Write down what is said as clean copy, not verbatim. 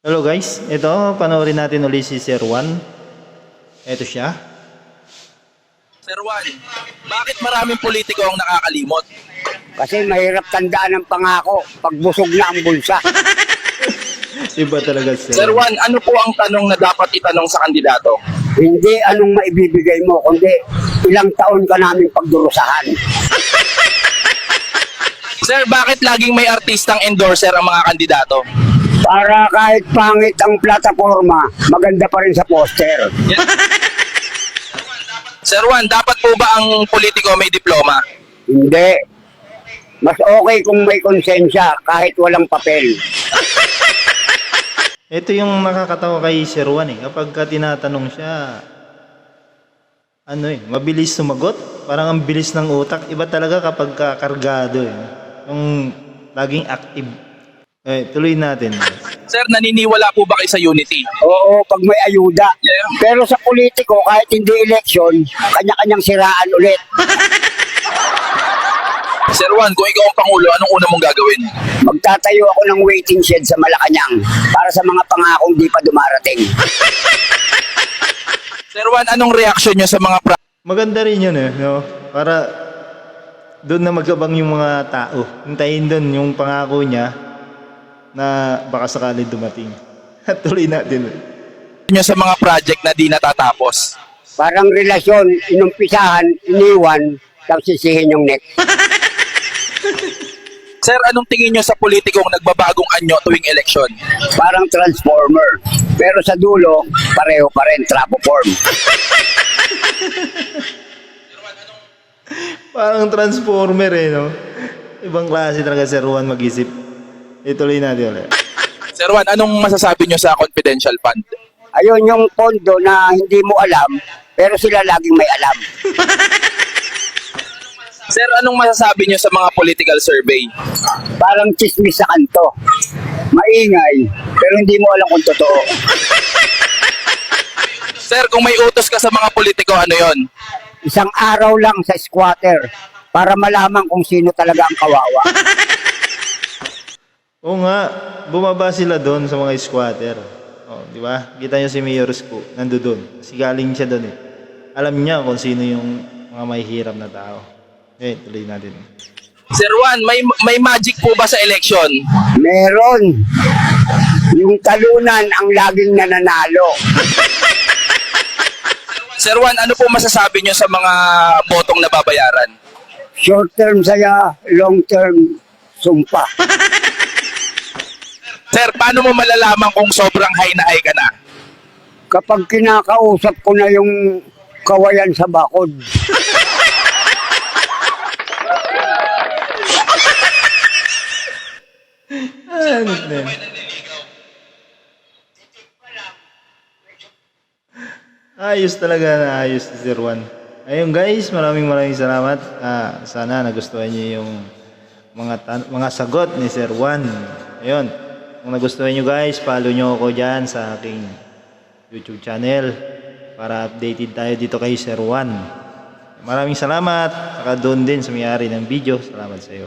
Hello guys, ito panoorin natin ulit si Sir Juan. Ito siya. Sir Juan, bakit maraming politiko ang nakakalimot? Kasi mahirap tandaan ang pangako pag busog na ang bulsa. Iba talaga Sir Juan, ano po ang tanong na dapat itanong sa kandidato? Hindi anong maibibigay mo, kundi ilang taon ka naming pagdurusahan. Sir, bakit laging may artistang endorser ang mga kandidato? Para kahit pangit ang plataforma, maganda pa rin sa poster. Sir Juan, dapat po ba ang politiko may diploma? Hindi. Mas okay kung may konsensya kahit walang papel. Ito yung nakakatawa kay Sir Juan eh. Kapag ka tinatanong siya, mabilis sumagot. Parang ang bilis ng utak. Iba talaga kapag kargado eh. Yung laging active. Tuloy natin. Sir, naniniwala po ba kayo sa unity? Oo, pag may ayuda. Yeah. Pero sa politiko, kahit hindi eleksyon, kanya-kanyang siraan ulit. Sir Juan, kung ikaw ang Pangulo, anong una mong gagawin? Magtatayo ako ng waiting shed sa Malacanang para sa mga pangakong di pa dumarating. Sir Juan, anong reaksyon nyo sa mga Maganda rin yun eh. No? Para doon na magabang yung mga tao. Hintayin doon yung pangako niya na baka sakali dumating. At tuloy natin. nyo sa mga project na di natatapos? Parang relasyon, inumpisahan, iniwan, tapos sisihin yung neck. Sir, anong tingin nyo sa politikong nagbabagong anyo tuwing eleksyon? Parang transformer. Pero sa dulo, pareho pa rin, trapoform. Parang transformer eh, no? Ibang klase talaga Sir Juan mag-isip. Ituloy natin ulit. Sir Juan, anong masasabi nyo sa confidential fund? Ayun yung pondo na hindi mo alam, pero sila laging may alam. Sir, anong masasabi nyo sa mga political survey? Parang chismis sa kanto. Maingay, pero hindi mo alam kung totoo. Sir, kung may utos ka sa mga politiko, ano yon? Isang araw lang sa squatter para malaman kung sino talaga ang kawawa. Oo nga, bumaba sila doon sa mga squatter. Oh, di ba? Kita niyo si Mayor Sco, nandoon. Kasi galing siya doon eh. Alam niya kung sino yung mga mahihirap na tao. Tuloy natin. Sir Juan, may magic po ba sa election? Meron. Yung talunan ang laging nananalo. Sir Juan, ano po masasabi nyo sa mga botong nababayaran? Short term saya, long term sumpa. Sir, paano mo malalaman kung sobrang high na high ka na? Kapag kinakausap ko na yung kawayan sa bakod. Ano na? Ayos talaga na ayos si Sir Juan. Ayun guys, maraming salamat. Sana nagustuhan niyo yung mga sagot ni Sir Juan. Ayun, kung nagustuhan niyo guys, follow niyo ako dyan sa aking YouTube channel para updated tayo dito kay Sir Juan. Maraming salamat. Saka doon din sa may-ari ng video. Salamat sa iyo.